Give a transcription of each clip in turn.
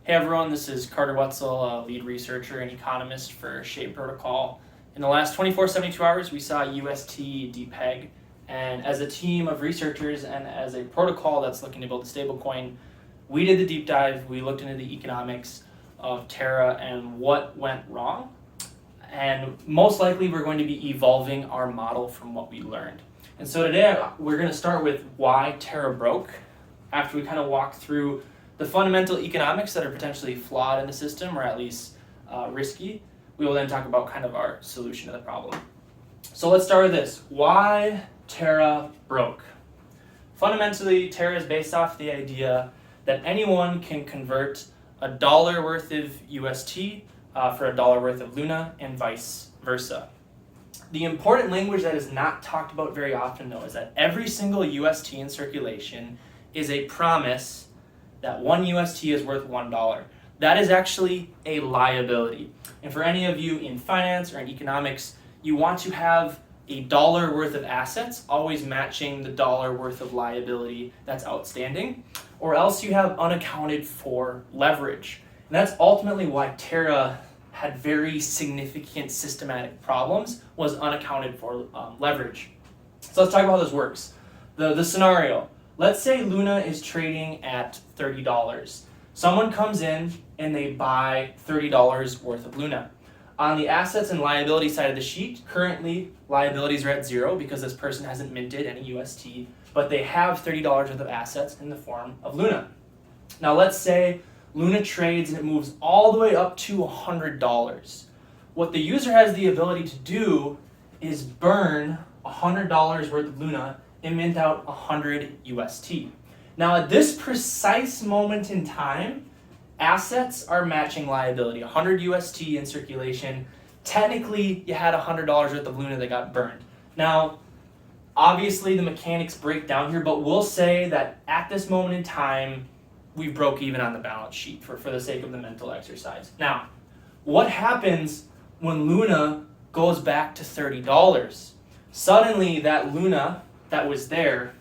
Hey everyone, this is Carter Woetzel, lead researcher and economist for Shape Protocol. In the last 72 hours, we saw UST Depeg, and as a team of researchers and as a protocol that's looking to build a stablecoin, we did the deep dive. We looked into the economics of Terra and what went wrong, and most likely we're going to be evolving our model from what we learned. And so today we're going to start with why Terra broke, after we kind of walk through the fundamental economics that are potentially flawed in the system, or at least risky. We will then talk about kind of our solution to the problem. So let's start with this. Why Terra broke? Fundamentally, Terra is based off the idea that anyone can convert $1 worth of UST for $1 worth of Luna and vice versa. The important language that is not talked about very often, though, is that every single UST in circulation is a promise that one UST is worth $1. That is actually a liability. And for any of you in finance or in economics, you want to have a $1 worth of assets always matching the $1 worth of liability that's outstanding, or else you have unaccounted for leverage. And that's ultimately why Terra had very significant systematic problems, was unaccounted for leverage. So let's talk about how this works. The scenario. Let's say Luna is trading at $30. Someone comes in and they buy $30 worth of Luna. On the assets and liability side of the sheet, currently liabilities are at zero because this person hasn't minted any UST, but they have $30 worth of assets in the form of Luna. Now let's say Luna trades and it moves all the way up to $100. What the user has the ability to do is burn $100 worth of Luna and mint out 100 UST. Now at this precise moment in time, assets are matching liability, 100 UST in circulation. Technically, you had $100 worth of Luna that got burned. Now, obviously the mechanics break down here, but we'll say that at this moment in time, we broke even on the balance sheet for the sake of the mental exercise. Now, what happens when Luna goes back to $30? Suddenly that Luna that was there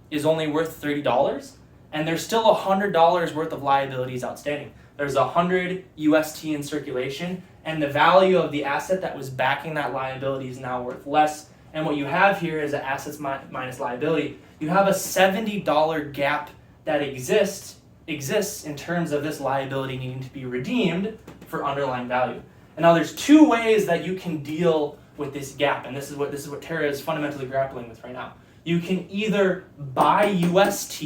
is only worth $30, and there's still $100 worth of liabilities outstanding. There's 100 UST in circulation, and the value of the asset that was backing that liability is now worth less. And what you have here is an assets minus liability. You have a $70 gap that exists in terms of this liability needing to be redeemed for underlying value. And now there's two ways that you can deal with this gap, and this is what Terra is fundamentally grappling with right now. You can either buy UST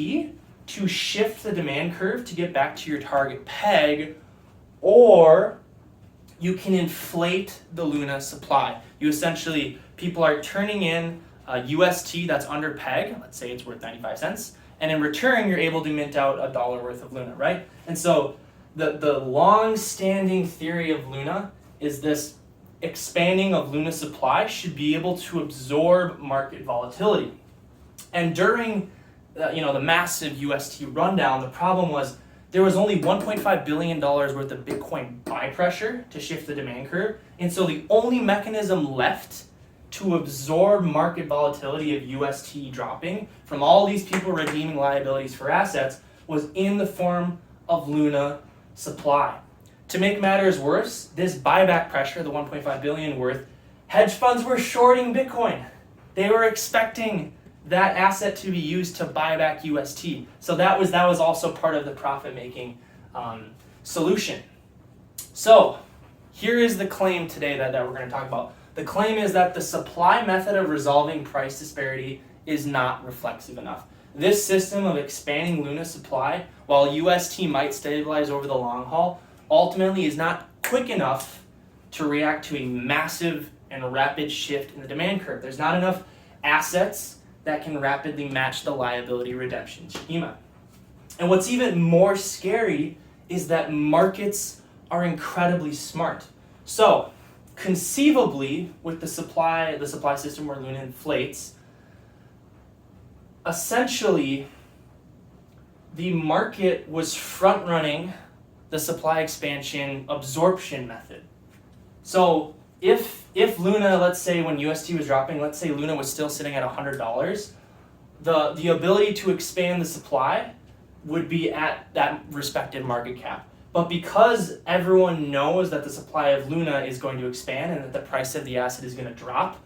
to shift the demand curve to get back to your target peg, or you can inflate the Luna supply. People are turning in UST that's under peg, let's say it's worth 95 cents, and in return you're able to mint out $1 worth of Luna, right? And so the long-standing theory of Luna is this expanding of Luna supply should be able to absorb market volatility. And during the massive UST rundown, the problem was there was only $1.5 billion worth of Bitcoin buy pressure to shift the demand curve. And so the only mechanism left to absorb market volatility of UST dropping from all these people redeeming liabilities for assets was in the form of Luna supply. To make matters worse, this buyback pressure, the 1.5 billion worth, hedge funds were shorting Bitcoin. They were expecting that asset to be used to buy back UST. So that was also part of the profit-making solution. So here is the claim today that we're going to talk about. The claim is that the supply method of resolving price disparity is not reflexive enough. This system of expanding Luna supply, while UST might stabilize over the long haul, ultimately is not quick enough to react to a massive and rapid shift in the demand curve. There's not enough assets that can rapidly match the liability redemption schema. And what's even more scary is that markets are incredibly smart. So conceivably, with the supply system where Luna inflates, essentially the market was front-running the supply expansion absorption method. So if Luna, let's say when UST was dropping, let's say Luna was still sitting at $100, the ability to expand the supply would be at that respective market cap. But because everyone knows that the supply of Luna is going to expand and that the price of the asset is going to drop,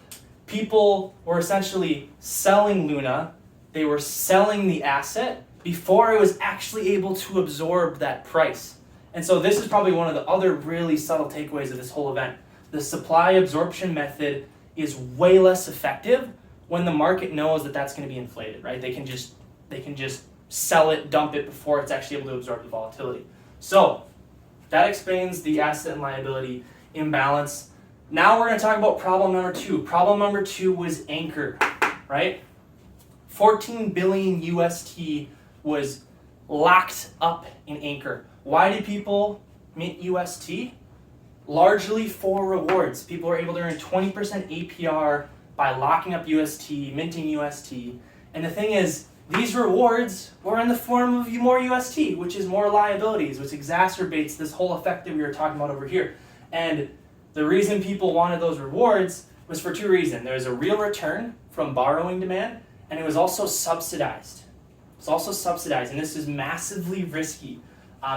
people were essentially selling Luna. They were selling the asset before it was actually able to absorb that price. And so this is probably one of the other really subtle takeaways of this whole event. The supply absorption method is way less effective when the market knows that that's going to be inflated, right? They can just sell it, dump it before it's actually able to absorb the volatility. So that explains the asset and liability imbalance. Now we're going to talk about problem number 2. Problem number 2 was Anchor, right? 14 billion UST was locked up in Anchor. Why do people mint UST? Largely for rewards. People are able to earn 20% APR by locking up UST, minting UST. And the thing is, these rewards were in the form of more UST, which is more liabilities, which exacerbates this whole effect that we were talking about over here. And the reason people wanted those rewards was for 2 reasons. There was a real return from borrowing demand, and it was also subsidized. It's also subsidized, and this is massively risky.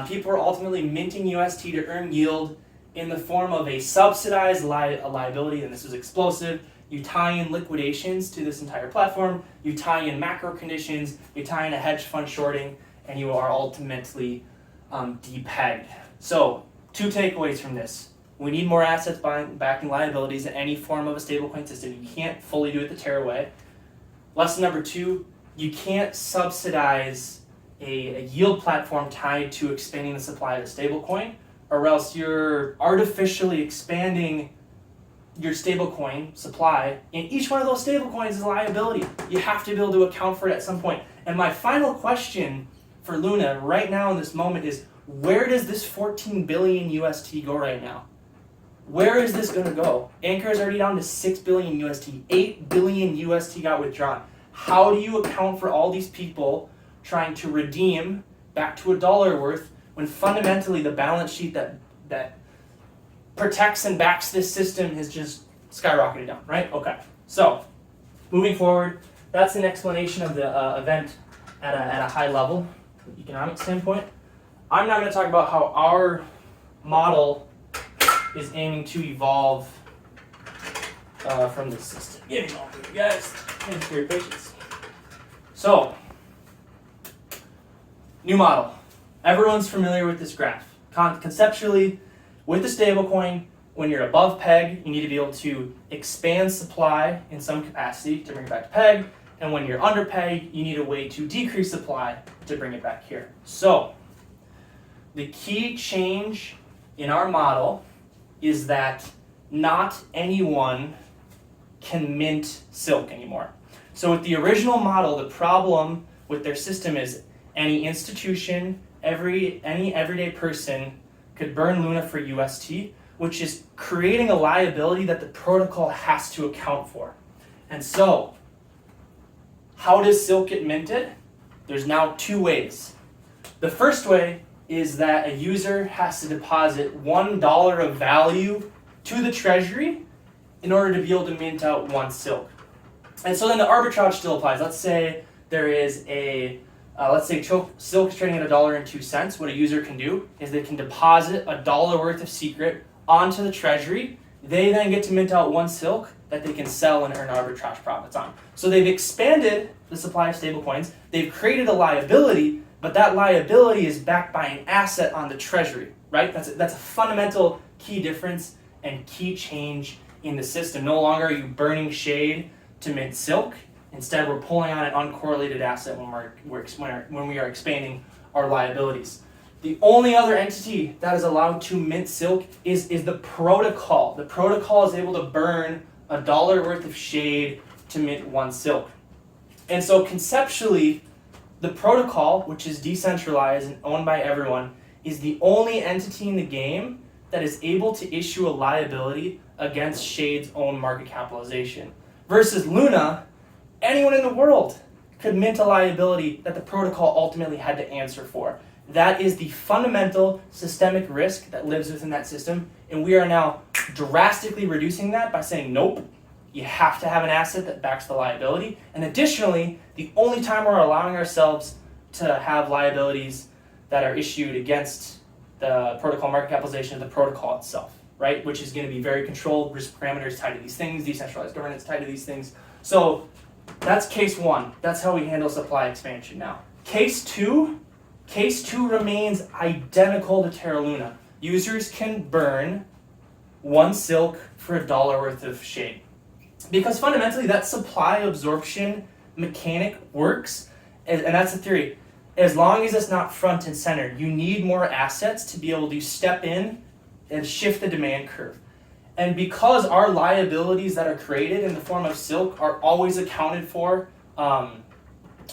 People are ultimately minting UST to earn yield in the form of a subsidized liability, and this is explosive. You tie in liquidations to this entire platform, you tie in macro conditions, you tie in a hedge fund shorting, and you are ultimately depegged. So, 2 takeaways from this. We need more assets backing liabilities in any form of a stablecoin system. You can't fully do it the Terra way. Lesson number 2, you can't subsidize a yield platform tied to expanding the supply of a stablecoin, or else you're artificially expanding your stablecoin supply, and each one of those stablecoins is a liability. You have to be able to account for it at some point. And my final question for Luna right now in this moment is, where does this 14 billion UST go right now? Where is this going to go? Anchor is already down to 6 billion UST. 8 billion UST got withdrawn. How do you account for all these people trying to redeem back to $1 worth when fundamentally the balance sheet that protects and backs this system has just skyrocketed down, right? Okay, so moving forward, that's an explanation of the event at a high level, from an economic standpoint. I'm now going to talk about how our model is aiming to evolve from this system. Give me a moment, you guys. Thanks for your patience. So, new model. Everyone's familiar with this graph. Conceptually, with the stablecoin, when you're above peg, you need to be able to expand supply in some capacity to bring it back to peg, and when you're under peg, you need a way to decrease supply to bring it back here. So, the key change in our model is that not anyone can mint silk anymore. So with the original model, the problem with their system is any institution, any everyday person could burn Luna for UST, which is creating a liability that the protocol has to account for. And so, how does silk get minted? There's now 2 ways. The first way is that a user has to deposit $1 of value to the treasury in order to be able to mint out 1 silk. And so then the arbitrage still applies. Let's say there is silk is trading at $1.02. What a user can do is they can deposit $1 worth of secret onto the treasury. They then get to mint out 1 silk that they can sell and earn arbitrage profits on. So they've expanded the supply of stablecoins. They've created a liability, but that liability is backed by an asset on the treasury, right? That's a fundamental key difference and key change in the system. No longer are you burning shade to mint silk. Instead, we're pulling on an uncorrelated asset when we are expanding our liabilities. The only other entity that is allowed to mint silk is the protocol. The protocol is able to burn $1 worth of shade to mint 1 silk. And so conceptually, the protocol, which is decentralized and owned by everyone, is the only entity in the game that is able to issue a liability against Shade's own market capitalization. Versus Luna, anyone in the world could mint a liability that the protocol ultimately had to answer for. That is the fundamental systemic risk that lives within that system, and we are now drastically reducing that by saying, nope, you have to have an asset that backs the liability. And additionally, the only time we're allowing ourselves to have liabilities that are issued against the protocol market capitalization of the protocol itself, right? Which is going to be very controlled, risk parameters tied to these things, decentralized governance tied to these things. So that's case one. That's how we handle supply expansion now. Case two remains identical to Terra Luna. Users can burn 1 silk for $1 worth of shade. Because fundamentally that supply absorption mechanic works, and that's the theory. As long as it's not front and center, you need more assets to be able to step in and shift the demand curve. And because our liabilities that are created in the form of silk are always accounted for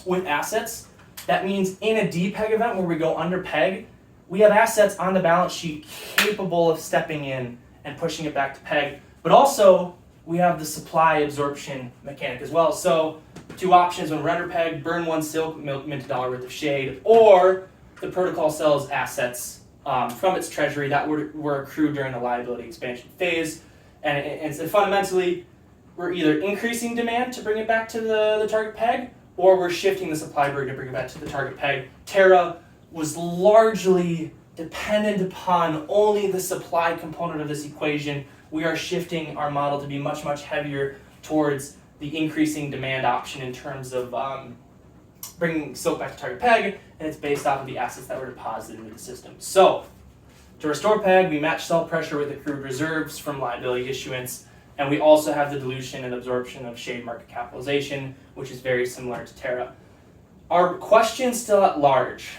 with assets, that means in a DPEG event where we go under peg, we have assets on the balance sheet capable of stepping in and pushing it back to peg. But also, we have the supply absorption mechanic as well. So, two options: when we're under peg, burn 1 silk, mint $1 worth of shade, or the protocol sells assets from its treasury that were accrued during the liability expansion phase. And so fundamentally, we're either increasing demand to bring it back to the target peg, or we're shifting the supply burden to bring it back to the target peg. Terra was largely dependent upon only the supply component of this equation. We are shifting our model to be much, much heavier towards the increasing demand option in terms of bringing silk back to target peg, and it's based off of the assets that were deposited into the system. So, to restore peg, we match sell pressure with accrued reserves from liability issuance, and we also have the dilution and absorption of shade market capitalization, which is very similar to Terra. Our question still at large: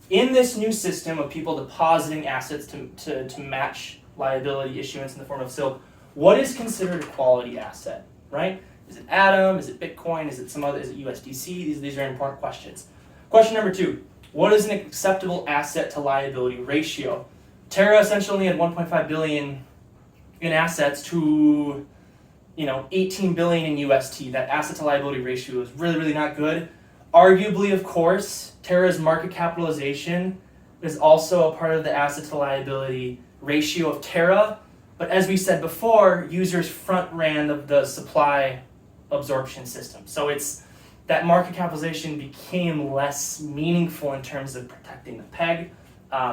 in this new system of people depositing assets to match liability issuance in the form of silk, what is considered a quality asset, right? Is it Atom? Is it Bitcoin? Is it some other? Is it USDC? These are important questions. Question number 2: what is an acceptable asset to liability ratio? Terra essentially had 1.5 billion in assets to 18 billion in UST. That asset to liability ratio is really, really not good. Arguably, of course, Terra's market capitalization is also a part of the asset to liability ratio of Terra, but as we said before, users front ran the supply absorption system. So it's that market capitalization became less meaningful in terms of protecting the peg.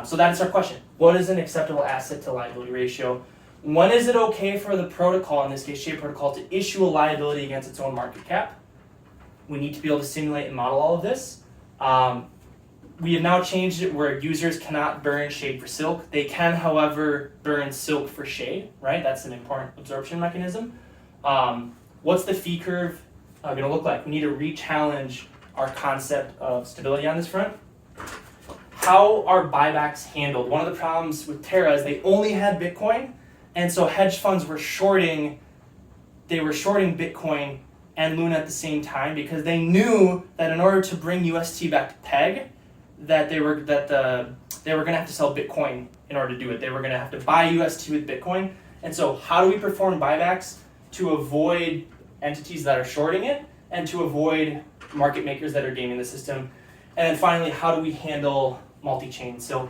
So that's our question. What is an acceptable asset to liability ratio? When is it okay for the protocol, in this case Shade Protocol, to issue a liability against its own market cap? We need to be able to simulate and model all of this. We have now changed it where users cannot burn shade for silk. They can, however, burn silk for shade, right? That's an important absorption mechanism. What's the fee curve going to look like? We need to re-challenge our concept of stability on this front. How are buybacks handled? One of the problems with Terra is they only had Bitcoin, and so hedge funds were shorting Bitcoin and Luna at the same time because they knew that in order to bring UST back to peg, that they were going to have to sell Bitcoin in order to do it. They were going to have to buy UST with Bitcoin. And so how do we perform buybacks to avoid entities that are shorting it and to avoid market makers that are gaming the system? And then finally, how do we handle multi-chain? So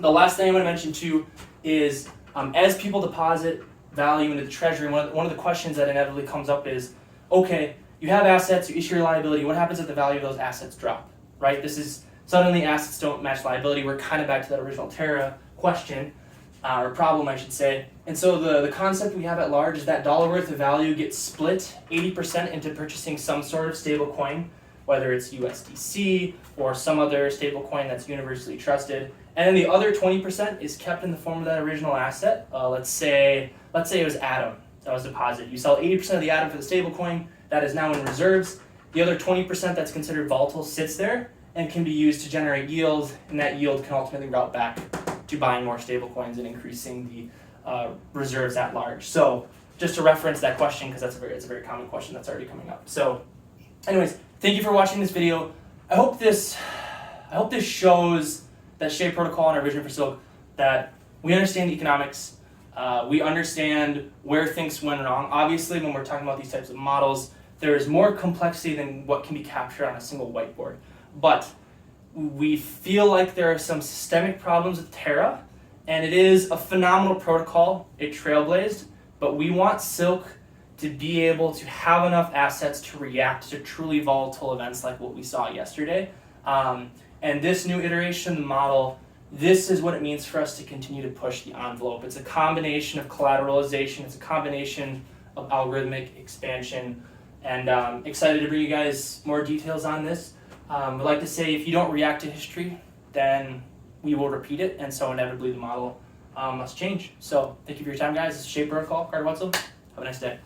the last thing I want to mention too is as people deposit value into the treasury, one of the questions that inevitably comes up is, okay, you have assets, you issue your liability, what happens if the value of those assets drop, right? This is suddenly assets don't match liability. We're kind of back to that original Terra question, or problem I should say. And so the concept we have at large is that dollar worth of value gets split 80% into purchasing some sort of stable coin, whether it's USDC or some other stable coin that's universally trusted. And then the other 20% is kept in the form of that original asset. Let's say it was Atom that was deposited. You sell 80% of the Atom for the stable coin that is now in reserves. The other 20% that's considered volatile sits there and can be used to generate yield, and that yield can ultimately route back to buying more stable coins and increasing the reserves at large. So just to reference that question, because it's a very common question that's already coming up. So anyways, thank you for watching this video. I hope this shows that Shade Protocol and our vision for Silk, that we understand the economics, we understand where things went wrong. Obviously, when we're talking about these types of models, there is more complexity than what can be captured on a single whiteboard. But we feel like there are some systemic problems with Terra, and it is a phenomenal protocol. It trailblazed, but we want Silk to be able to have enough assets to react to truly volatile events like what we saw yesterday. And this new iteration of the model, this is what it means for us to continue to push the envelope. It's a combination of collateralization, it's a combination of algorithmic expansion, and excited to bring you guys more details on this. We'd like to say if you don't react to history, then we will repeat it, and so inevitably the model must change. So thank you for your time, guys. This is Shape Protocol, Carter Woetzel. Have a nice day.